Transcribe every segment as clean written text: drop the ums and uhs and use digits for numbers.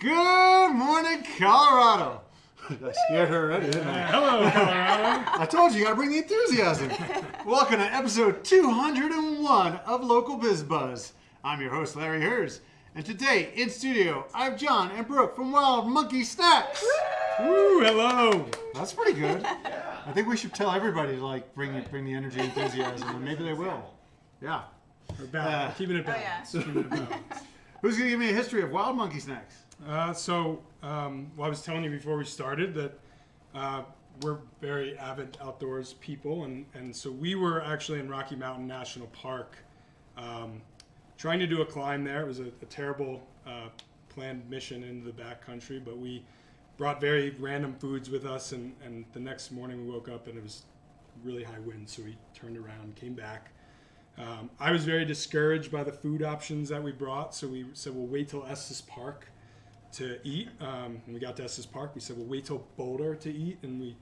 Good morning, Colorado. I scared her already, didn't I? Hello, Colorado. I told you, you gotta bring the enthusiasm. Welcome to episode 201 of Local Biz Buzz. I'm your host, Larry Hers. And today, in studio, I have John and Brooke from Wild Monkey Snacks. Woo, hello. That's pretty good. I think we should tell everybody to bring the energy and enthusiasm, and maybe they will. Yeah. We're back. Keeping it balanced. Keeping it balanced. Who's gonna give me a history of Wild Monkey Snacks? I was telling you before we started that we're very avid outdoors people, and so we were actually in Rocky Mountain National Park trying to do a climb there. It was a terrible planned mission into the backcountry, but we brought very random foods with us, and the next morning we woke up and it was really high wind, so we turned around, came back. I was very discouraged by the food options that we brought, so we said we'll wait till Estes Park to eat. When we got to Estes Park, we said we'll wait till Boulder to eat, and we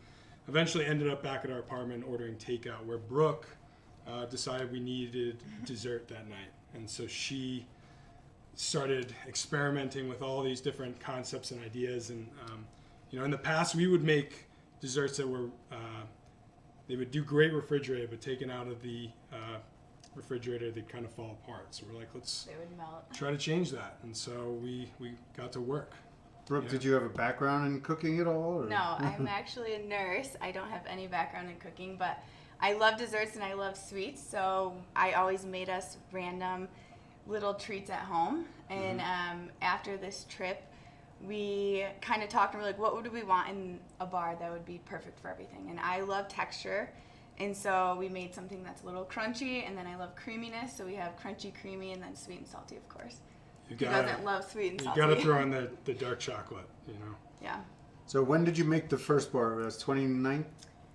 eventually ended up back at our apartment ordering takeout, where Brooke decided we needed dessert that night, and so she started experimenting with all these different concepts and ideas. And in the past we would make desserts that were they would do great refrigerated, but taken out of the refrigerator they'd kind of fall apart. So we're like, let's try to change that, and so we got to work. Brooke, did you have a background in cooking at all? Or? No, I'm actually a nurse. I don't have any background in cooking, but I love desserts and I love sweets, so I always made us random little treats at home. And after this trip, we kind of talked and we're like, what would we want in a bar that would be perfect for everything? And I love texture, and so we made something that's a little crunchy, and then I love creaminess, so we have crunchy, creamy, and then sweet and salty, of course. Who doesn't love sweet and salty? You got to throw in the dark chocolate, Yeah. So when did you make the first bar? It was 2019?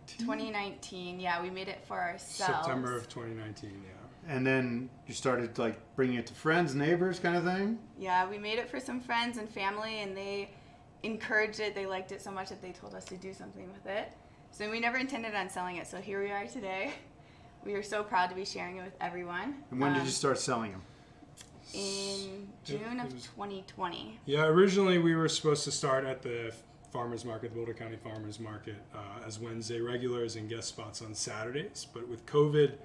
2019, yeah, we made it for ourselves. September of 2019, yeah. And then you started bringing it to friends, neighbors kind of thing? Yeah, we made it for some friends and family, and they encouraged it. They liked it so much that they told us to do something with it. So we never intended on selling it, so here we are today. We are so proud to be sharing it with everyone. And when did you start selling them? In June of 2020. Yeah, originally we were supposed to start at the Farmers Market, Boulder County Farmers Market, as Wednesday regulars and guest spots on Saturdays. But with COVID,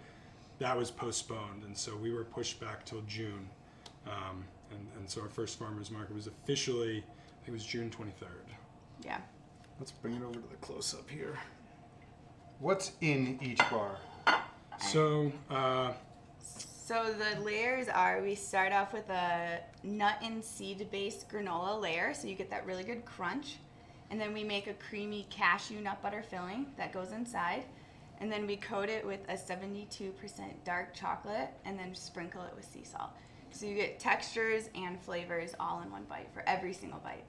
that was postponed, and so we were pushed back till June. And so our first Farmers Market was officially, I think it was June 23rd. Yeah. Let's bring it over to the close-up here. What's in each bar? So the layers are, we start off with a nut and seed-based granola layer, so you get that really good crunch. And then we make a creamy cashew nut butter filling that goes inside. And then we coat it with a 72% dark chocolate and then sprinkle it with sea salt. So you get textures and flavors all in one bite for every single bite.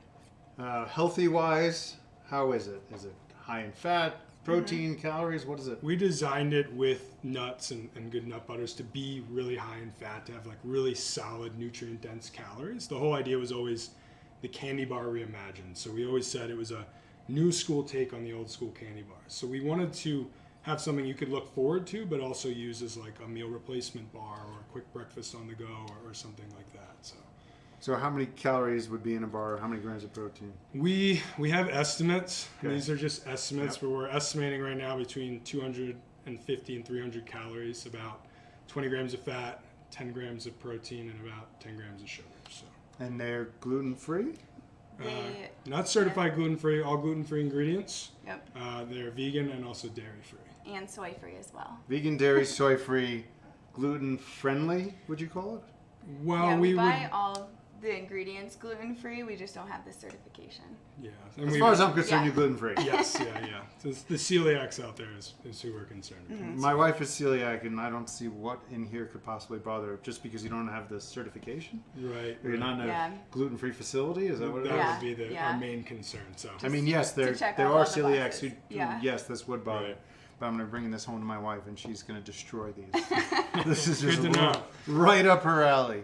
Healthy-wise, how is it? Is it high in fat, protein, calories? What is it? we designed it with nuts and good nut butters to be really high in fat, to have really solid nutrient-dense calories. The whole idea was always the Candy Bar Reimagined. So we always said it was a new school take on the old school candy bars. So we wanted to have something you could look forward to, but also use as a meal replacement bar or a quick breakfast on the go or something like that. So how many calories would be in a bar? How many grams of protein? We have estimates. Okay. These are just estimates, but we're estimating right now between 250 and 300 calories, about 20 grams of fat, 10 grams of protein, and about 10 grams of sugar. So. And they're gluten-free? Not certified gluten-free, all gluten-free ingredients. Yep. They're vegan and also dairy-free. And soy-free as well. Vegan, dairy, soy-free, gluten-friendly, would you call it? Well, yeah, we buy all the ingredients gluten-free, we just don't have the certification. Yeah. As far as I'm concerned, you're gluten-free. Yes, yeah. The celiacs out there is who we're concerned with. Mm-hmm. My wife is celiac, and I don't see what in here could possibly bother her just because you don't have the certification. Right. Or you're not in a gluten-free facility. Is that what it is? That would be our main concern. So. I mean, yes, there all are the celiacs boxes. who yes, this would bother. Right. But I'm going to bring this home to my wife, and she's going to destroy these. This is just Good to know. right up her alley.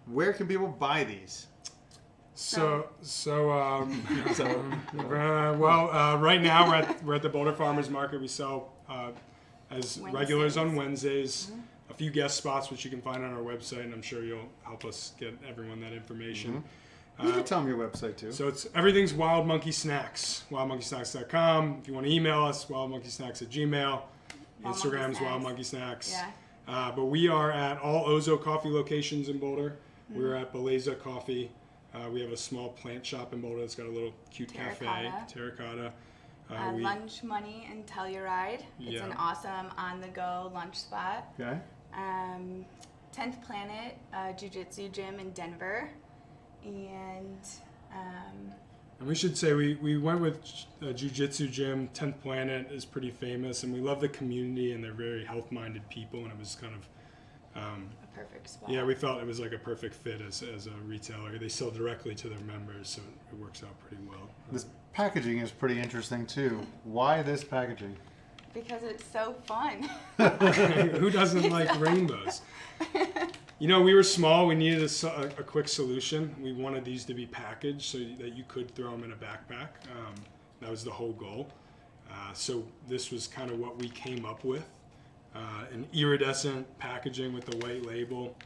Where can people buy these? Right now we're at the Boulder Farmers Market. We sell as Wednesdays. regulars on Wednesdays. Mm-hmm. A few guest spots, which you can find on our website, and I'm sure you'll help us get everyone that information. You can tell them your website too. So everything's Wild Monkey Snacks, wildmonkeysnacks.com. If you want to email us, wildmonkeysnacks@gmail. Instagram's Wild Monkey Snacks. Yeah. But we are at all Ozo coffee locations in Boulder. We're at Beleza Coffee. We have a small plant shop in Boulder that's got a little cute cafe, Terracotta. Lunch Money and Telluride. It's an awesome on-the-go lunch spot. Okay. 10th Planet Jiu-Jitsu Gym in Denver. And we should say we went with a jiu-jitsu gym. 10th Planet is pretty famous, and we love the community, and they're very health-minded people, and it was kind of a perfect spot. Yeah, we felt it was like a perfect fit as a retailer. They sell directly to their members, so it works out pretty well. This packaging is pretty interesting too. Why this packaging? Because it's so fun. Who doesn't like rainbows? You know, we were small. We needed a quick solution. We wanted these to be packaged so that you could throw them in a backpack. That was the whole goal. So this was kind of what we came up with. An iridescent packaging with the white label.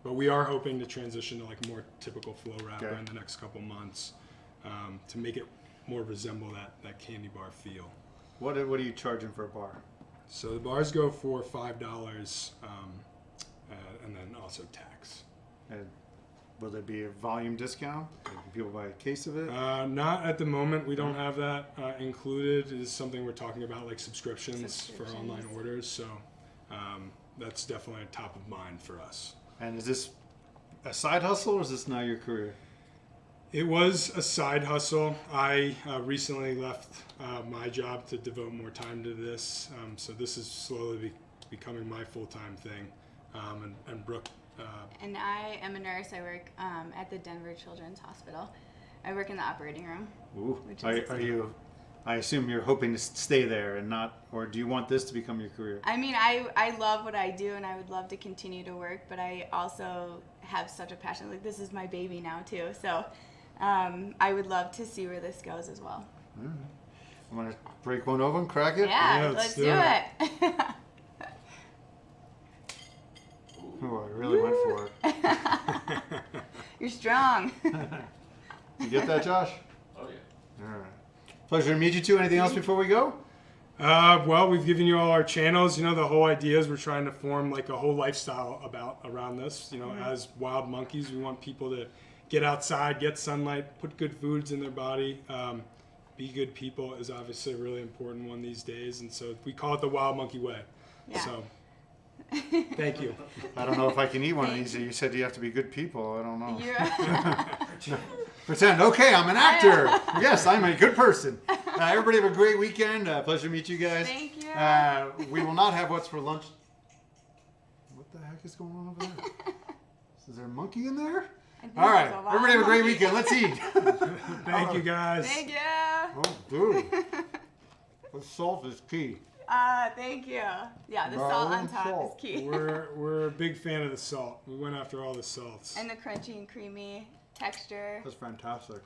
But we are hoping to transition to like a more typical flow wrapper in the next couple months to make it more resemble that candy bar feel. What are you charging for a bar? So the bars go for $5, and then also tax. And will there be a volume discount? Can people buy a case of it? Not at the moment. We don't have that included. It is something we're talking about, like subscriptions for online orders. So that's definitely top of mind for us. And is this a side hustle, or is this now your career? It was a side hustle. I recently left my job to devote more time to this. So this is slowly becoming my full-time thing. And Brooke. And I am a nurse. I work at the Denver Children's Hospital. I work in the operating room. Ooh. Which is Are you? I assume you're hoping to stay there and not, or do you want this to become your career? I mean, I love what I do, and I would love to continue to work, but I also have such a passion. Like, this is my baby now too. So I would love to see where this goes as well. All right. I'm gonna break one open, crack it. Yeah, let's do it. Oh, I really went for it. You're strong. You get that, Josh? Oh, yeah. All right. Pleasure to meet you two. Anything else before we go? Well, we've given you all our channels. You know, the whole idea is we're trying to form like a whole lifestyle around this. You know, as wild monkeys, we want people to get outside, get sunlight, put good foods in their body. Be good people is obviously a really important one these days. And so we call it the Wild Monkey Way. Yeah. So thank you. I don't know if I can eat one of these. You said you have to be good people. I don't know. Yeah. Pretend. Okay, I'm an actor. Yes, I'm a good person. Everybody have a great weekend. Pleasure to meet you guys. Thank you. We will not have what's for lunch. What the heck is going on over there? Is there a monkey in there? All right. Everybody have a great weekend. Let's eat. Thank you, guys. Thank you. Oh, dude. The salt is key. Thank you. Yeah, the salt on top salt. is key. We're a big fan of the salt. We went after all the salts. And the crunchy and creamy texture. That's fantastic.